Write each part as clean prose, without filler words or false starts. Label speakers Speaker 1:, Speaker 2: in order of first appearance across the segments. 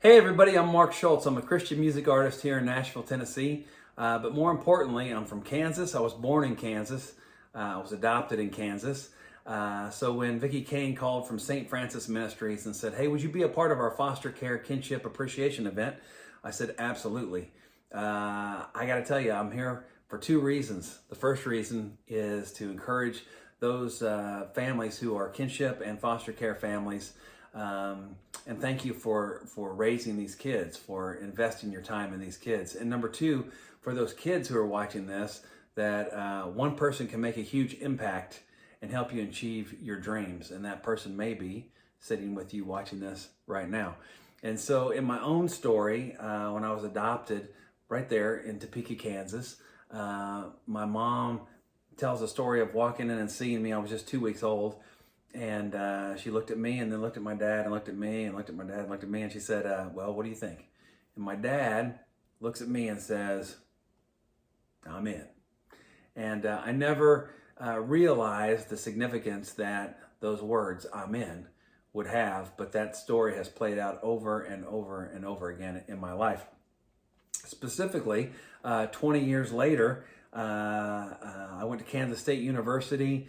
Speaker 1: Hey everybody, I'm Mark Schultz. I'm a Christian music artist here in Nashville, Tennessee. But more importantly, I'm from Kansas. I was born in Kansas. I was adopted in Kansas. So when Vicki Kane called from St. Francis Ministries and said, hey, would you be a part of our foster care kinship appreciation event? I said, absolutely. I got to tell you, I'm here for two reasons. The first reason is to encourage those families who are kinship and foster care families. And thank you for raising these kids, for investing your time in these kids. And number two, for those kids who are watching this, that one person can make a huge impact and help you achieve your dreams. And that person may be sitting with you watching this right now. And so in my own story, when I was adopted right there in Topeka, Kansas, my mom tells a story of walking in and seeing me. I was just 2 weeks old. And she looked at me and then looked at my dad and looked at me and looked at my dad and looked at me. And she said, well, what do you think? And my dad looks at me and says, I'm in. And I never realized the significance that those words, I'm in, would have. But that story has played out over and over and over again in my life. Specifically, 20 years later, I went to Kansas State University,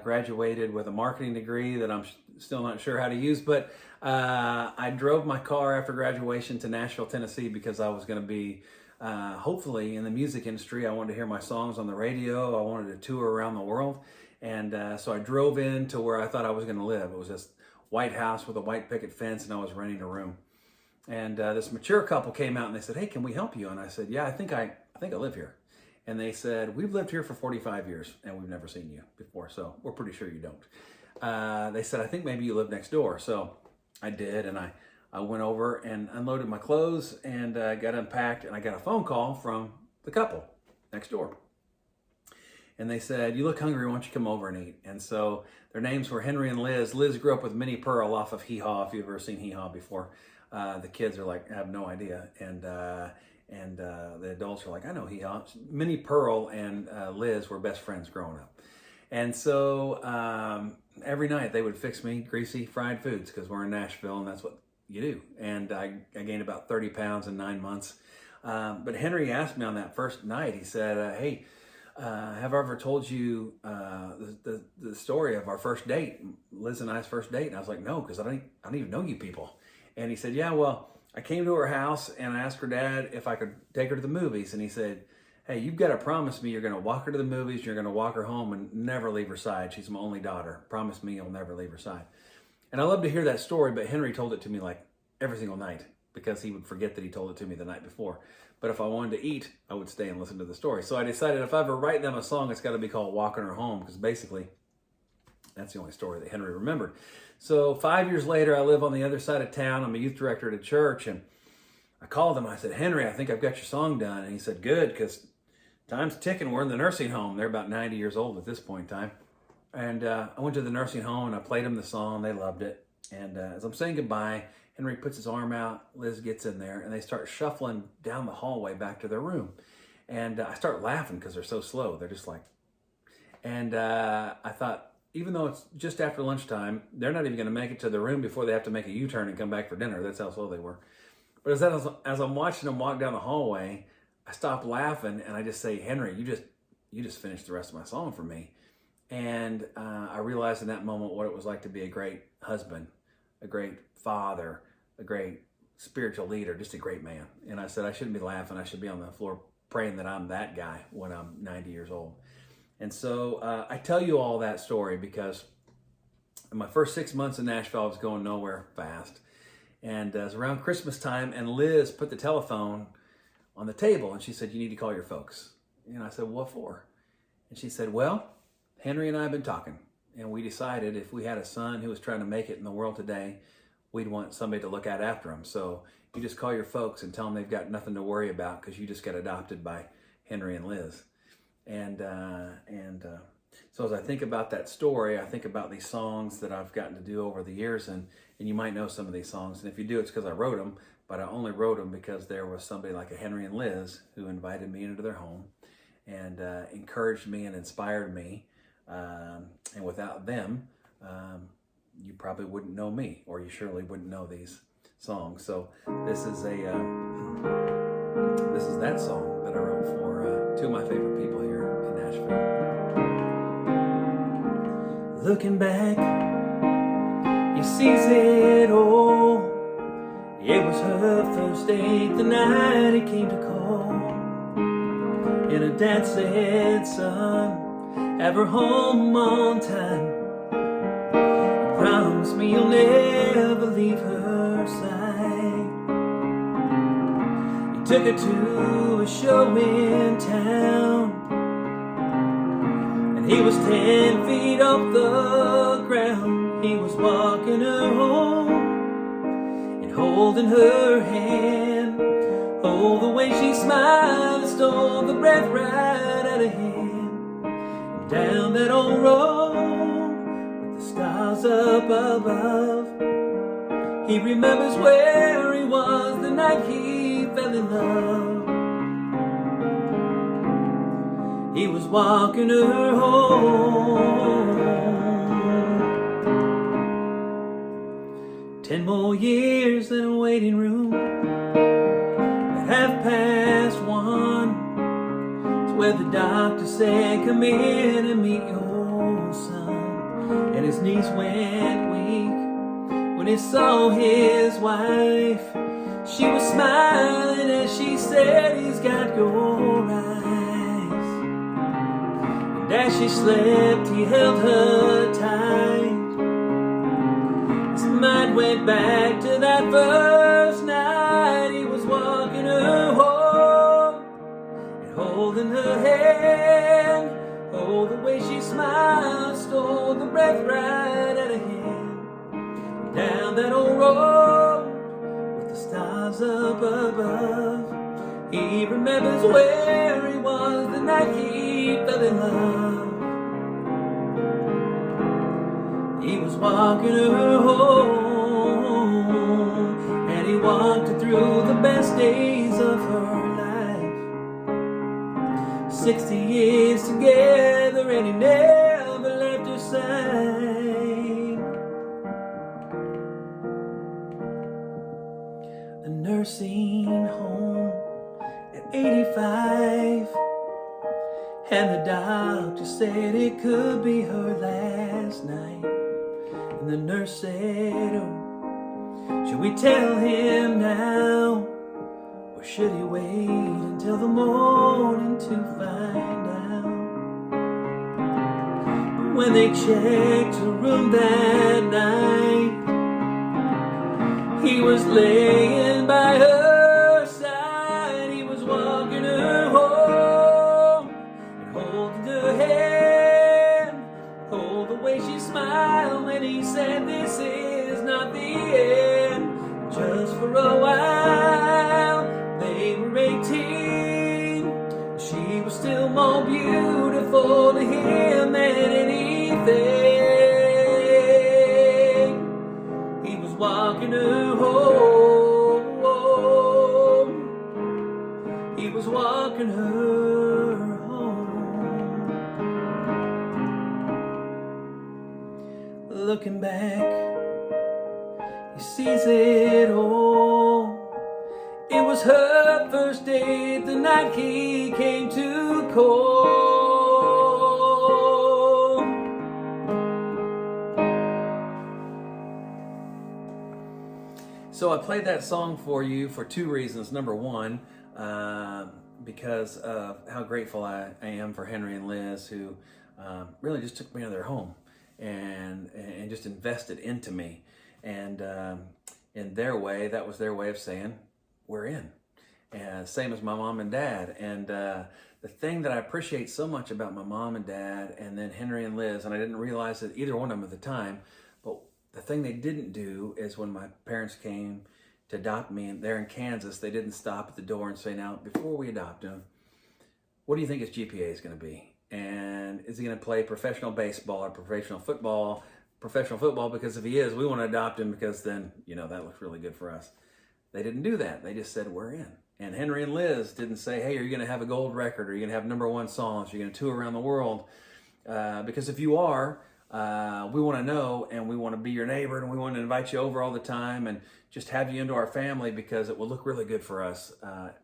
Speaker 1: graduated with a marketing degree that I'm still not sure how to use, but I drove my car after graduation to Nashville, Tennessee, because I was going to be hopefully in the music industry. I wanted to hear my songs on the radio. I wanted to tour around the world. And so I drove into where I thought I was going to live. It was this white house with a white picket fence, and I was renting a room. And this mature couple came out and they said, hey, can we help you? And I said, yeah, I think I live here. And they said, we've lived here for 45 years and we've never seen you before, so we're pretty sure you don't. They said, I think maybe you live next door. So I did, and I went over and unloaded my clothes and got unpacked, and I got a phone call from the couple next door. And they said, you look hungry, why don't you come over and eat? And so their names were Henry and Liz. Liz grew up with Minnie Pearl off of Hee Haw, if you've ever seen Hee Haw before. The kids are like, I have no idea. And the adults are like, I know Hee Haw. Minnie Pearl and Liz were best friends growing up. And so every night they would fix me greasy fried foods because we're in Nashville and that's what you do. And I gained about 30 pounds in 9 months. But Henry asked me on that first night, he said, hey, have I ever told you the story of our first date, Liz and I's first date? And I was like, no, because I don't even know you people. And he said, yeah, well, I came to her house and I asked her dad if I could take her to the movies. And he said, hey, you've got to promise me you're going to walk her to the movies, you're going to walk her home and never leave her side. She's my only daughter. Promise me you'll never leave her side. And I love to hear that story, but Henry told it to me like every single night because he would forget that he told it to me the night before. But if I wanted to eat, I would stay and listen to the story. So I decided if I ever write them a song, it's got to be called Walking Her Home, because basically that's the only story that Henry remembered. So 5 years later, I live on the other side of town. I'm a youth director at a church, and I called him. I said, Henry, I think I've got your song done. And he said, good, because time's ticking. We're in the nursing home. They're about 90 years old at this point in time. And I went to the nursing home, and I played them the song. They loved it. And as I'm saying goodbye, Henry puts his arm out. Liz gets in there, and they start shuffling down the hallway back to their room. And I start laughing because they're so slow. They're just like, and I thought, even though it's just after lunchtime, they're not even going to make it to their room before they have to make a U-turn and come back for dinner. That's how slow they were. But as I'm watching them walk down the hallway, I stop laughing and I just say, Henry, you just finished the rest of my song for me. And I realized in that moment what it was like to be a great husband, a great father, a great spiritual leader, just a great man. And I said, I shouldn't be laughing. I should be on the floor praying that I'm that guy when I'm 90 years old. And so I tell you all that story because in my first 6 months in Nashville, I was going nowhere fast. And it was around Christmas time, and Liz put the telephone on the table, and she said, you need to call your folks. And I said, what for? And she said, well, Henry and I have been talking, and we decided if we had a son who was trying to make it in the world today, we'd want somebody to look out after him. So you just call your folks and tell them they've got nothing to worry about because you just got adopted by Henry and Liz. And so as I think about that story, I think about these songs that I've gotten to do over the years, and you might know some of these songs. And if you do, it's because I wrote them, but I only wrote them because there was somebody like a Henry and Liz who invited me into their home and encouraged me and inspired me. And without them, you probably wouldn't know me, or you surely wouldn't know these song. So this is that song that I wrote for two of my favorite people here in Nashville. Looking back, he sees it all. It was her first date the night he came to call. And her dad said, son, have her home on time. Promise me you'll never leave her side. He took her to a show in town, and he was 10 feet off the ground. He was walking her home and holding her hand. Oh, the way she smiled stole the breath right out of him. And down that old road with the stars up above, he remembers where he was the night he fell in love. He was walking her home. 10 more years in a waiting room at 1:30. It's where the doctor said, come in and meet your son. And his knees went weak when he saw his wife. She was smiling as she said, he's got your eyes. And as she slept, he held her tight. His mind went back to that first night. He was walking her home and holding her hand. Oh, the way she smiled stole the breath right out of him. Down that old road with the stars up above, he remembers where he was the night he fell in love. He was walking her home, and he walked her through the best days of her life. 60 years together, and he never left her side. A nursing home at 85, and the doctor said it could be her last night. And the nurse said, oh, should we tell him now, or should he wait until the morning to find out? But when they checked her room that night, he was laying by her side. He was walking her home and holding her hand. Oh, the way she smiled when he said, this is not the end. Just for a while, they were 18. She was still more beautiful to him than anything. He was walking her home. He was walking her home. Looking back, he sees it all. It was her first date the night he came to call. So I played that song for you for two reasons. Number one, because of how grateful I am for Henry and Liz, who really just took me into their home and just invested into me. And in their way, that was their way of saying, we're in. And same as my mom and dad. And the thing that I appreciate so much about my mom and dad, and then Henry and Liz, and I didn't realize it either one of them at the time, but the thing they didn't do is when my parents came to adopt me, and they're in Kansas, they didn't stop at the door and say, now, before we adopt him, what do you think his GPA is going to be? And is he going to play professional baseball or professional football? Professional football, because if he is, we want to adopt him because then, that looks really good for us. They didn't do that. They just said, we're in. And Henry and Liz didn't say, hey, are you going to have a gold record? Are you going to have #1 songs? Are you going to tour around the world? Because if you are, we want to know, and we want to be your neighbor, and we want to invite you over all the time and just have you into our family because it will look really good for us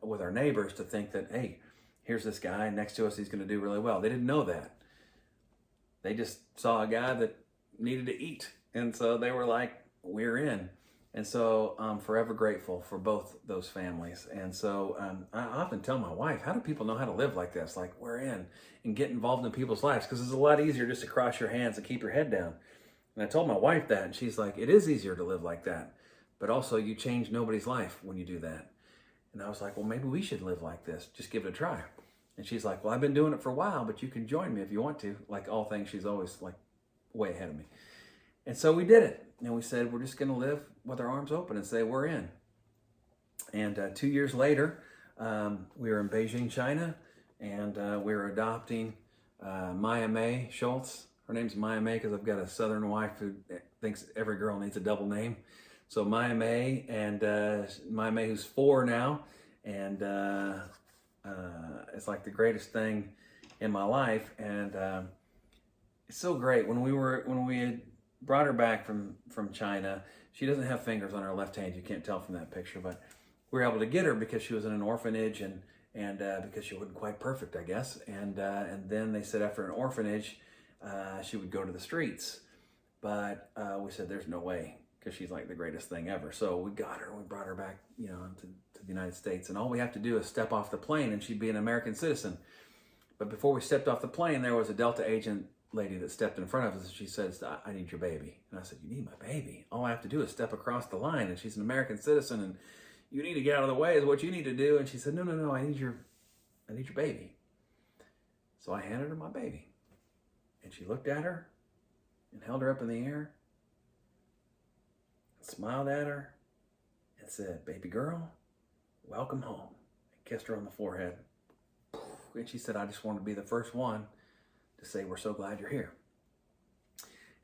Speaker 1: with our neighbors to think that, hey, here's this guy next to us, he's going to do really well. They didn't know that. They just saw a guy that needed to eat. And so they were like, we're in. And so I'm forever grateful for both those families. And so I often tell my wife, how do people know how to live like this? Like, we're in, and get involved in people's lives, because it's a lot easier just to cross your hands and keep your head down. And I told my wife that, and she's like, it is easier to live like that. But also you change nobody's life when you do that. And I was like, well, maybe we should live like this. Just give it a try. And she's like, well, I've been doing it for a while, but you can join me if you want to. Like all things, she's always like way ahead of me. And so we did it. And we said, we're just going to live with our arms open and say, we're in. And 2 years later, we were in Beijing, China, and we were adopting Mark Schultz. Her name's Maya May because I've got a Southern wife who thinks every girl needs a double name. So Maya May, and Maya May, who's 4 now, and it's like the greatest thing in my life. And it's so great. When we had brought her back from China, she doesn't have fingers on her left hand. You can't tell from that picture, but we were able to get her because she was in an orphanage and because she wasn't quite perfect, I guess. And then they said after an orphanage, she would go to the streets. But we said, there's no way, because she's like the greatest thing ever. So we got her, we brought her back, to the United States. And all we have to do is step off the plane and she'd be an American citizen. But before we stepped off the plane, there was a Delta agent lady that stepped in front of us, and she says, I need your baby. And I said, you need my baby? All I have to do is step across the line, and she's an American citizen, and you need to get out of the way is what you need to do. And she said, no, I need your baby. So I handed her my baby, and she looked at her and held her up in the air, smiled at her, and said, baby girl, welcome home, and kissed her on the forehead. And she said, I just want to be the first one to say, we're so glad you're here.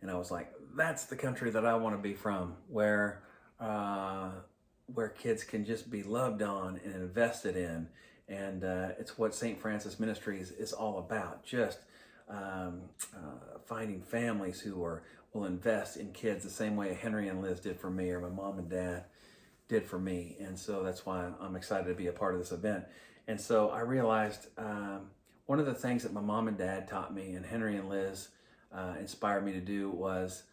Speaker 1: And I was like, that's the country that I want to be from, where kids can just be loved on and invested in. And it's what St. Francis Ministries is all about, just finding families who will invest in kids the same way Henry and Liz did for me, or my mom and dad did for me. And so that's why I'm excited to be a part of this event. And so I realized one of the things that my mom and dad taught me, and Henry and Liz inspired me to do, was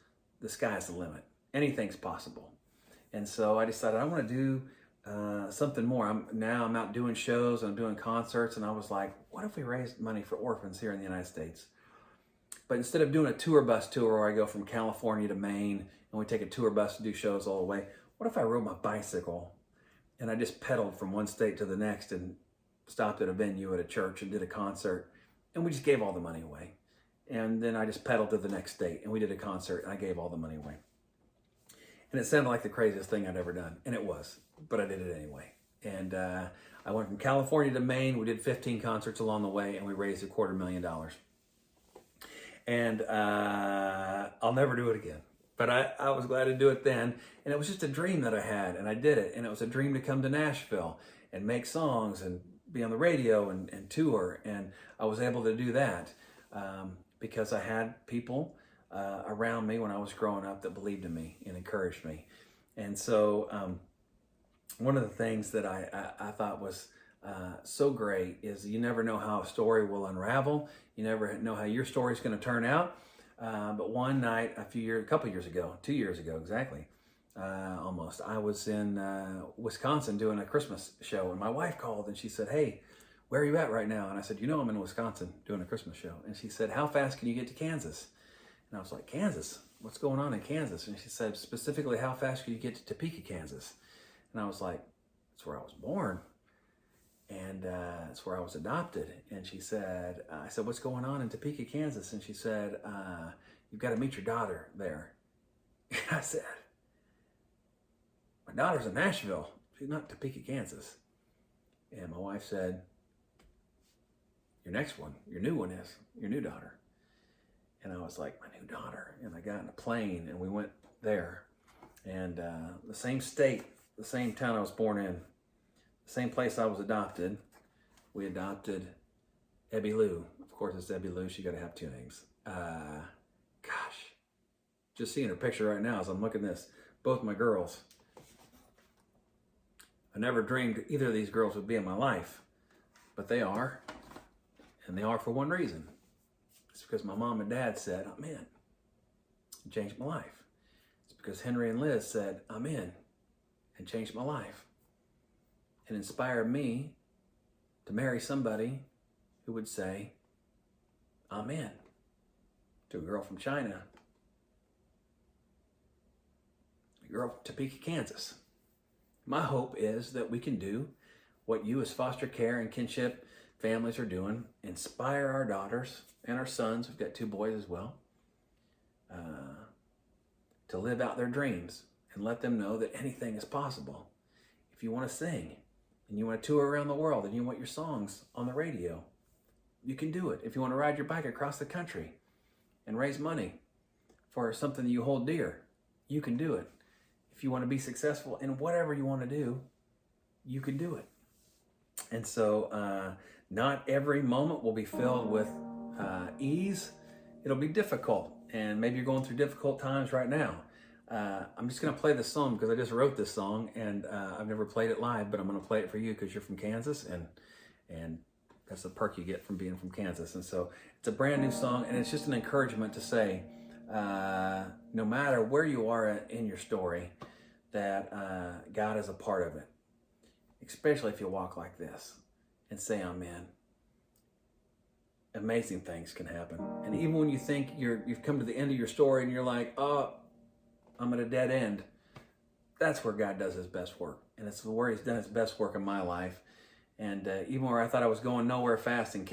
Speaker 1: the sky's the limit. Anything's possible. And so I decided I want to do something more. I'm out doing shows, I'm doing concerts, and I was like, what if we raised money for orphans here in the United States? But instead of doing a tour bus tour where I go from California to Maine and we take a tour bus to do shows all the way, what if I rode my bicycle and I just pedaled from one state to the next and stopped at a venue at a church and did a concert, and we just gave all the money away. And then I just pedaled to the next state and we did a concert and I gave all the money away. And it sounded like the craziest thing I'd ever done, and it was, but I did it anyway. And I went from California to Maine. We did 15 concerts along the way, and we raised $250,000. And I'll never do it again. But I was glad to do it then. And it was just a dream that I had, and I did it. And it was a dream to come to Nashville and make songs and be on the radio and tour. And I was able to do that because I had people around me when I was growing up that believed in me and encouraged me. And so one of the things that I thought was so great is you never know how a story will unravel. You never know how your story is going to turn out. But one night, a couple years ago, 2 years ago exactly, almost, I was in Wisconsin doing a Christmas show, and my wife called and she said, hey, where are you at right now? And I said, I'm in Wisconsin doing a Christmas show. And she said, how fast can you get to Kansas? And I was like, Kansas? What's going on in Kansas? And she said, specifically, how fast can you get to Topeka, Kansas? And I was like, that's where I was born. And that's where I was adopted. And she said, I said, what's going on in Topeka, Kansas? And she said, you've got to meet your daughter there. And I said, my daughter's in Nashville. She's not in Topeka, Kansas. And my wife said, your next one, your new one is, your new daughter. And I was like, my new daughter. And I got in a plane and we went there. And the same state, the same town I was born in, the same place I was adopted, we adopted Ebby Lou. Of course, it's Ebby Lou. She got to have two names. Gosh, just seeing her picture right now as I'm looking at this, both my girls. I never dreamed either of these girls would be in my life, but they are, and they are for one reason. It's because my mom and dad said, I'm in. It changed my life. It's because Henry and Liz said, I'm in, and changed my life. It inspired me to marry somebody who would say, I'm in, to a girl from China, a girl from Topeka, Kansas. My hope is that we can do what you as foster care and kinship families are doing, inspire our daughters and our sons, we've got 2 boys as well, to live out their dreams and let them know that anything is possible. If you want to sing and you want to tour around the world and you want your songs on the radio, you can do it. If you want to ride your bike across the country and raise money for something that you hold dear, you can do it. If you want to be successful in whatever you want to do, you can do it. And so not every moment will be filled with ease. It'll be difficult, and maybe you're going through difficult times right now. I'm just going to play this song because I just wrote this song, and I've never played it live, but I'm going to play it for you because you're from Kansas, and that's the perk you get from being from Kansas. And so it's a brand new song, and it's just an encouragement to say, no matter where you are in your story, that God is a part of it, especially if you walk like this and say, I'm in. Amazing things can happen. And even when you think you've come to the end of your story and you're like, oh, I'm at a dead end, that's where God does his best work. And it's where he's done his best work in my life. And even where I thought I was going nowhere fast in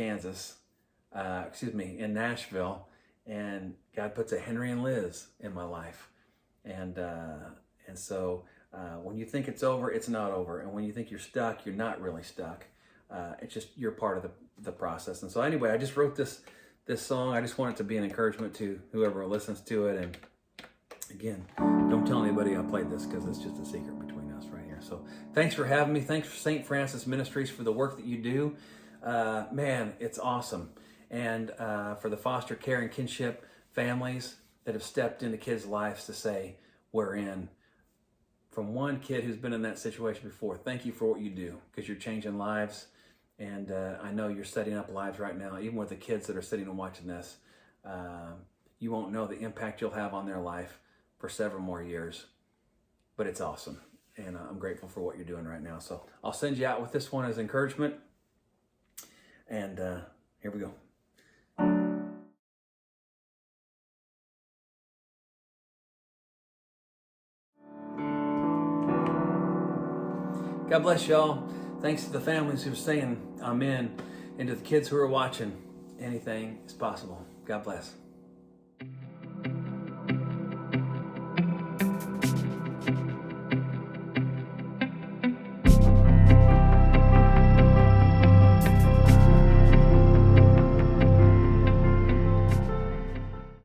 Speaker 1: in Nashville, and God puts a Henry and Liz in my life. And so when you think it's over, it's not over. And when you think you're stuck, you're not really stuck. It's just, you're part of the process. And so anyway, I just wrote this song. I just want it to be an encouragement to whoever listens to it. And again, don't tell anybody I played this because it's just a secret between us right here. So thanks for having me. Thanks for St. Francis Ministries for the work that you do. Man, it's awesome. And for the foster care and kinship families that have stepped into kids' lives to say, we're in. From one kid who's been in that situation before, thank you for what you do, because you're changing lives. And I know you're setting up lives right now, even with the kids that are sitting and watching this. You won't know the impact you'll have on their life for several more years. But it's awesome. And I'm grateful for what you're doing right now. So I'll send you out with this one as encouragement. And here we go. God bless y'all. Thanks to the families who are saying I'm in, and to the kids who are watching. Anything is possible. God bless.